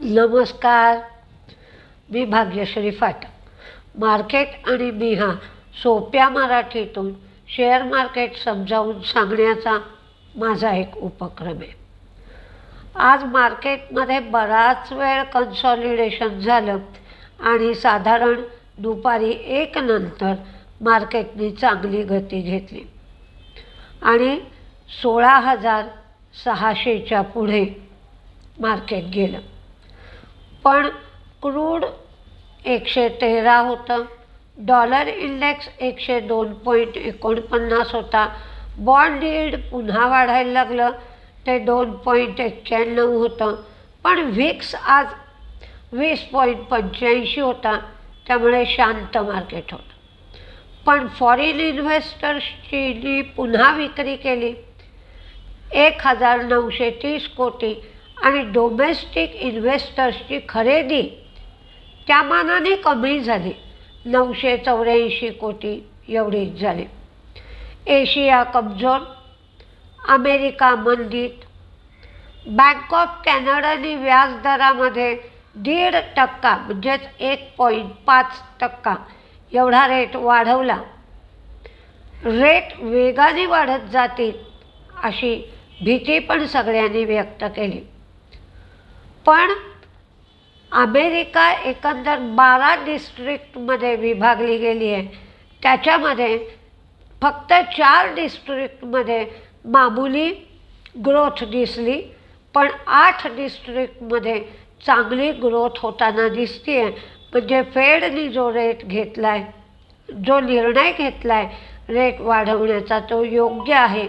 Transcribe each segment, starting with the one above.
नमस्कार. मी भाग्यश्री फाटक. मार्केट आणि मी हा सोप्या मराठीतून शेअर मार्केट समजावून सांगण्याचा माझा एक उपक्रम आहे. आज मार्केटमध्ये बराच वेळ कन्सॉलिडेशन झालं आणि साधारण दुपारी 1 नंतर मार्केटने चांगली गती घेतली आणि 16,600च्या पुढे मार्केट गेलं. पण क्रूड 113 होतं, डॉलर इंडेक्स 102.49 होता, बॉन्ड यील्ड पुन्हा वाढायला लागलं, ते 2.91 होतं. पण व्हिक्स आज 20.85 होता, त्यामुळे शांत मार्केट होतं. पण फॉरेन इन्व्हेस्टर्सची पुन्हा विक्री केली 1,930 कोटी आणि डोमेस्टिक इन्व्हेस्टर्सची खरेदी त्या मानाने कमी झाली, 984 कोटी एवढीच झाली. एशिया कमजोर, अमेरिका मंदीत. बँक ऑफ कॅनडाने व्याजदरामध्ये 1.5% म्हणजेच 1.5% एवढा रेट वाढवला. रेट वेगाने वाढत जातील अशी भीती पण सगळ्यांनी व्यक्त केली. पण अमेरिका एकंदर 12 डिस्ट्रिक्टमध्ये विभागली गेली आहे. त्याच्यामध्ये फक्त 4 डिस्ट्रिक्टमध्ये मामूली ग्रोथ दिसली, पण 8 डिस्ट्रिक्टमध्ये चांगली ग्रोथ होताना दिसते आहे. म्हणजे फेडनी जो रेट घेतला आहे, जो निर्णय घेतला आहे रेट वाढवण्याचा, तो योग्य आहे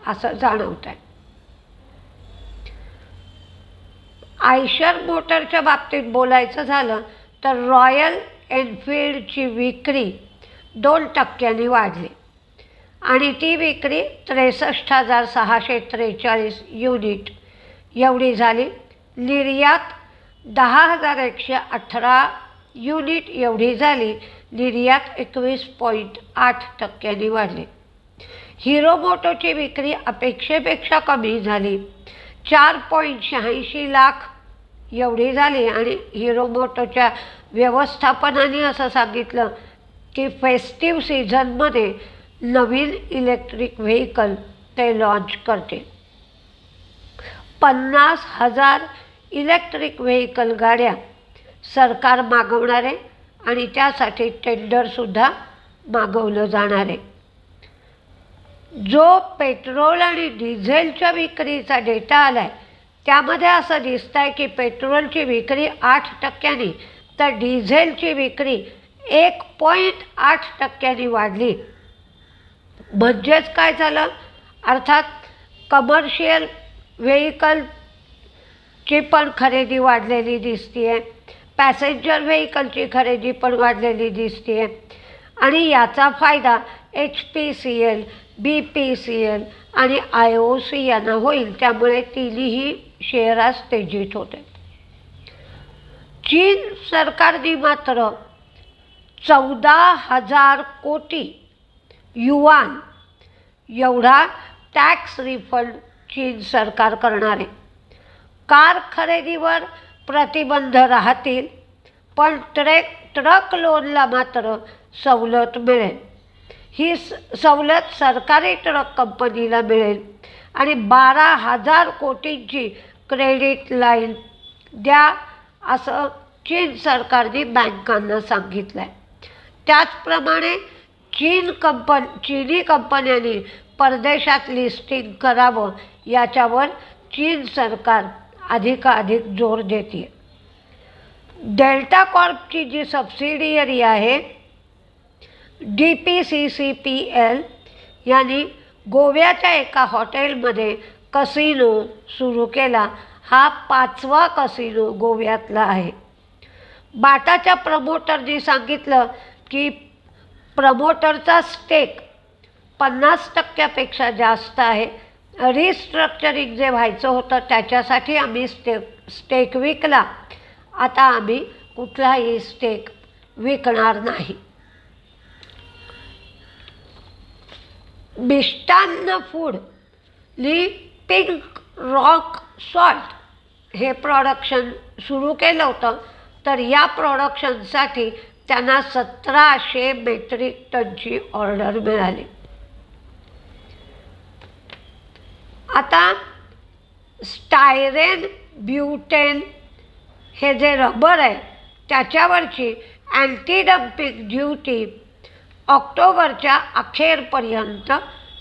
असं जाणवत आहे. आयशर मोटरच्या बाबतीत बोलायचं झालं तर रॉयल एनफिल्डची विक्री 2% वाढली आणि ती विक्री 63,643 युनिट एवढी झाली. निर्यात 10,118 युनिट एवढी झाली. निर्यात 21.8% वाढली. हिरो मोटोची विक्री अपेक्षेपेक्षा कमी झाली, 4.86 लाख एवढी झाली. आणि हिरो मोटोच्या व्यवस्थापनाने असं सांगितलं की फेस्टिव्ह सीझनमध्ये नवीन इलेक्ट्रिक व्हेकल ते लॉन्च करते. 50,000 इलेक्ट्रिक व्हेकल गाड्या सरकार मागवणार आहे आणि त्यासाठी टेंडरसुद्धा मागवलं जाणार आहे. जो पेट्रोल आणि डिझेलच्या विक्रीचा डेटा आला आहे त्यामध्ये असं दिसतं आहे की पेट्रोलची विक्री 8%, तर डिझेलची विक्री 1.8% वाढली. म्हणजेच काय झालं, अर्थात कमर्शियल व्हेकलची पण खरेदी वाढलेली दिसते आहे, पॅसेंजर व्हेकलची खरेदी पण वाढलेली दिसते आहे आणि याचा फायदा HPCL, BPCL आणि IOC यांना होईल. त्यामुळे तिन्ही शेअर आज तेजीत होते. चीन सरकारने मात्र 14,000 कोटी युआन एवढा टॅक्स रिफंड चीन सरकार करणार आहे. कार खरेदीवर प्रतिबंध राहतील, पण ट्रक लोनला मात्र सवलत मिळेल. ही सवलत सरकारी ट्रक कंपनीला मिळेल आणि 12,000 कोटींची क्रेडिट लाईन द्या असं चीन सरकारने बँकांना सांगितलं आहे. त्याचप्रमाणे चीनी कंपन्यांनी परदेशात लिस्टिंग करावं याच्यावर चीन सरकार अधिकाधिक जोर देते. डेल्टा कॉर्पची जी सबसिडियरी आहे DPCCPL यांनी गोव्याच्या एका हॉटेलमध्ये कसिनो सुरू केला. हा 5वा कसिनो गोव्यातला आहे. बाटाच्या प्रमोटरने सांगितलं की प्रमोटरचा स्टेक 50%पेक्षा जास्त आहे. रिस्ट्रक्चरिंग जे व्हायचं होतं त्याच्यासाठी आम्ही स्टेक विकला, आता आम्ही कुठलाही स्टेक विकणार नाही. मिष्टान्न फूड ली पिंक रॉक सॉल्ट हे प्रोडक्शन सुरू केलं होतं, तर या प्रोडक्शनसाठी त्यांना 1700 मेट्रिक टनची ऑर्डर मिळाली. आता स्टायरेन ब्युटेन हे जे रबर आहे त्याच्यावरची अँटी डम्पिंग ड्युटी ऑक्टोबरच्या अखेरपर्यंत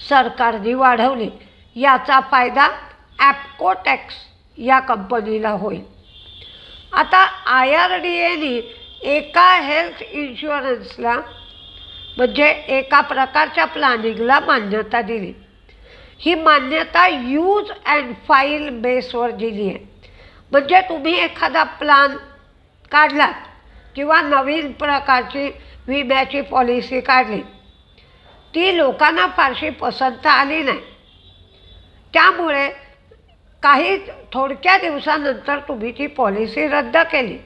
सरकारने वाढवली. याचा फायदा ॲप्कोटेक्स या कंपनीला होईल. आता IRDAने एका हेल्थ इन्शुरन्सला म्हणजे एका प्रकारच्या प्लॅनिंगला मान्यता दिली. ही मान्यता यूज अँड फाईल बेसवर दिली आहे. म्हणजे तुम्ही एखादा प्लॅन काढलात किंवा नवीन प्रकारची विम्याची पॉलिसी काढली, ती लोकांना फारशी पसंत आली नाही, त्यामुळे काही थोडक्या दिवसानंतर तुम्ही ती पॉलिसी रद्द केली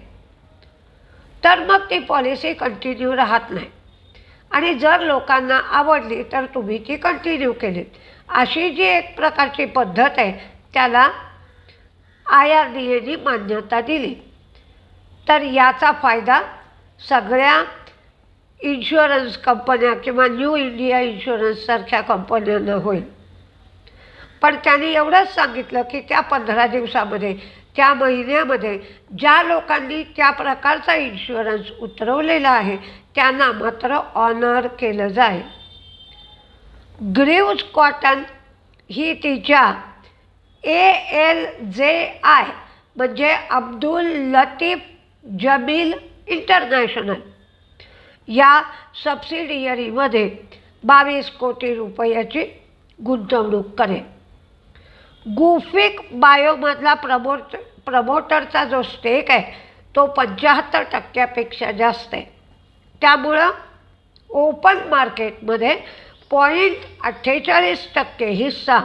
तर मग ती पॉलिसी कंटिन्यू राहत नाही, आणि जर लोकांना आवडली तर तुम्ही ती कंटिन्यू केलीत. अशी जी एक प्रकारची पद्धत आहे त्याला IRDAने मान्यता दिली. तर याचा फायदा सगळ्या इन्शुरन्स कंपन्या किंवा न्यू इंडिया इन्शुरन्ससारख्या कंपन्यांना होईल. पण त्यांनी एवढंच सांगितलं की त्या 15 दिवसामध्ये, त्या महिन्यामध्ये ज्या लोकांनी त्या प्रकारचा इन्शुरन्स उतरवलेला आहे त्यांना मात्र ऑनर केलं जाईल. ग्रीव्ज कॉटन ही तिच्या ALJI म्हणजे अब्दुल लतीफ जमील इंटरनॅशनल या सबसिडियरीमध्ये 22 कोटी रुपयाची गुंतवणूक करेल. गुफिक बायोमधला प्रमोटरचा जो स्टेक आहे तो 75% जास्त आहे. त्यामुळं ओपन मार्केटमध्ये 0.48% हिस्सा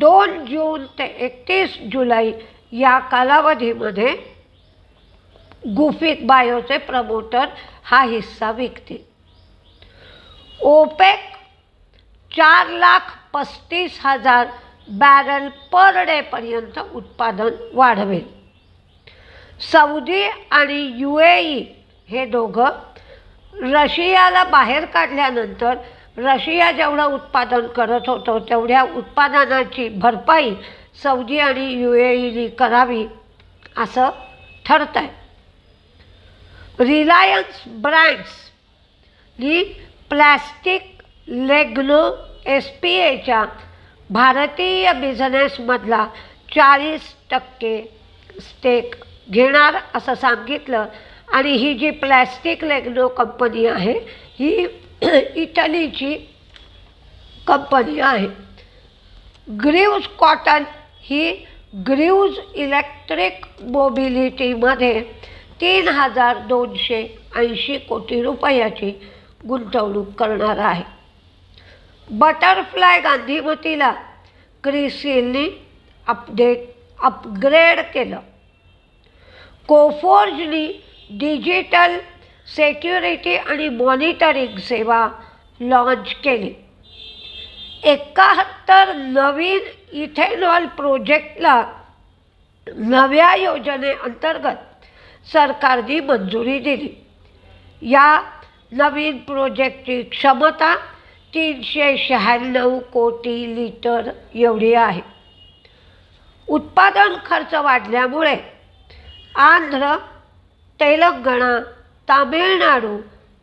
2 जून ते 31 जुलै या कालावधीमध्ये गुफिक बायोचे प्रमोटर हा हिस्सा विकतील. ओपेक 4,35,000 बॅरल पर डेपर्यंत उत्पादन वाढवेल. सौदी आणि UAE हे दोघं रशियाला बाहेर काढल्यानंतर रशिया जेवढं उत्पादन करत होतं तेवढ्या उत्पादनाची भरपाई सौदी आणि UAEने करावी असं ठरत आहे. रिलायन्स ब्रँड्सनी प्लॅस्टिक लेग्नो SPAच्या भारतीय बिझनेसमधला 40% स्टेक घेणार असं सांगितलं. आणि ही जी प्लॅस्टिक लेग्नो कंपनी आहे ही इटलीची कंपनी आहे. ग्रीव्ज कॉटन ही ग्रीव्ज इलेक्ट्रिक मोबिलिटीमध्ये 3,280 कोटी रुपयाची गुंतवणूक करणार आहे. बटरफ्लाय गांधीमतीला क्रिसिलनी अपग्रेड केलं. कोफोर्जनी डिजिटल सेक्युरिटी आणि मॉनिटरिंग सेवा लॉन्च केली. 71 नवीन इथेनॉल प्रोजेक्टला नव्या योजनेअंतर्गत सरकारने मंजुरी दिली. या नवीन प्रोजेक्टची क्षमता 396 कोटी लिटर एवढी आहे. उत्पादन खर्च वाढल्यामुळे आंध्र, तेलंगणा, तामिळनाडू,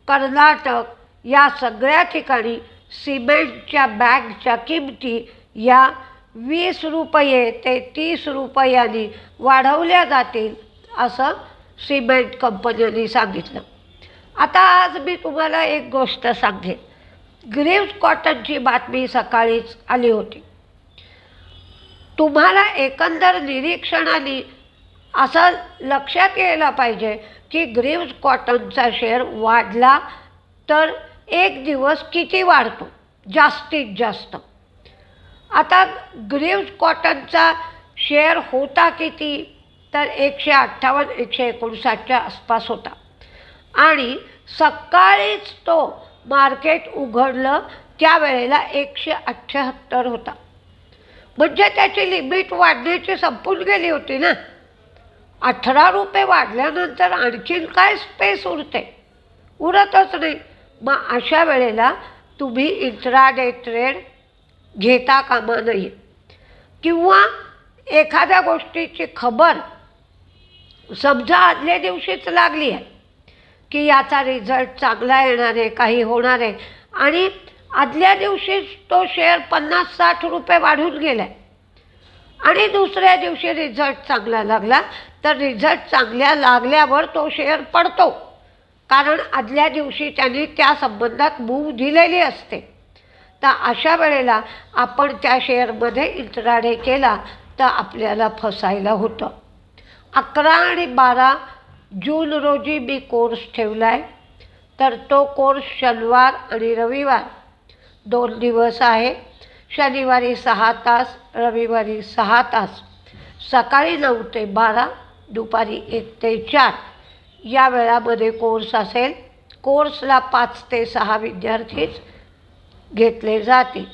कर्नाटक या सगळ्या ठिकाणी सिमेंटच्या बॅगच्या किमती या 20 रुपये ते 30 रुपयांनी वाढवल्या जातील असं सिमेंट कंपन्यांनी सांगितलं. आता आज मी तुम्हाला एक गोष्ट सांगेन. ग्रीव्ज कॉटनची बातमी सकाळीच आली होती. तुम्हाला एकंदर निरीक्षणाने असं लक्षात यायला पाहिजे की ग्रीव्ज कॉटनचा शेअर वाढला तर एक दिवस किती वाढतो जास्तीत जास्त. आता ग्रीव्ज कॉटनचा शेअर होता किती तर 158-159च्या आसपास होता, आणि सकाळीच तो मार्केट उघडलं त्यावेळेला 178 होता. म्हणजे त्याची लिमिट वाढण्याची संपून गेली होती ना. ₹18 वाढल्यानंतर आणखीन काय स्पेस उरते? उरतच नाही. मग अशा वेळेला तुम्ही इंट्राडे ट्रेड घेता कामा नये. किंवा एखाद्या गोष्टीची खबर समजा आदल्या दिवशीच लागली आहे की याचा रिझल्ट चांगला येणार आहे, काही होणार आहे, आणि आदल्या दिवशीच तो शेअर ₹50-60 वाढून गेला आहे आणि दुसऱ्या दिवशी रिझल्ट चांगला लागला, तर रिझल्ट चांगल्या लागल्यावर तो शेअर पडतो, कारण आदल्या दिवशी त्यांनी त्या संबंधात मूव दिलेली असते. तर अशा वेळेला आपण त्या शेअरमध्ये इंट्राडे केला तर आपल्याला फसायला होतं. 11 आणि 12 जून रोजी मी कोर्स ठेवला आहे. तर तो कोर्स शनिवार आणि रविवार 2 दिवस आहे. शनिवारी 6 तास, रविवारी 6 तास, सकाळी 9 ते 12, दुपारी 1 ते 4 या वेळामध्ये कोर्स असेल. कोर्सला 5 ते 6 विद्यार्थीच घेतले जातील.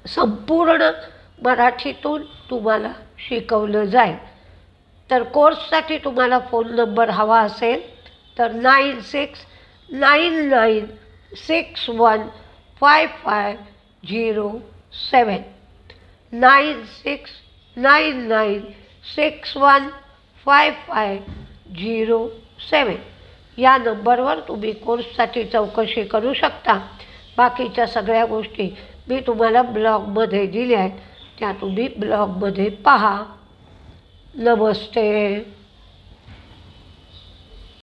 संपूर्ण मराठीतून तुम्हाला शिकवलं जाईल. तर कोर्ससाठी तुम्हाला फोन नंबर हवा असेल तर 9699615507 9699615507 या नंबरवर तुम्ही कोर्ससाठी चौकशी करू शकता. बाकीच्या सगळ्या गोष्टी मी तुम्हाला ब्लॉगमध्ये दिल्या आहेत, त्या तुम्ही ब्लॉगमध्ये पहा. नमस्ते.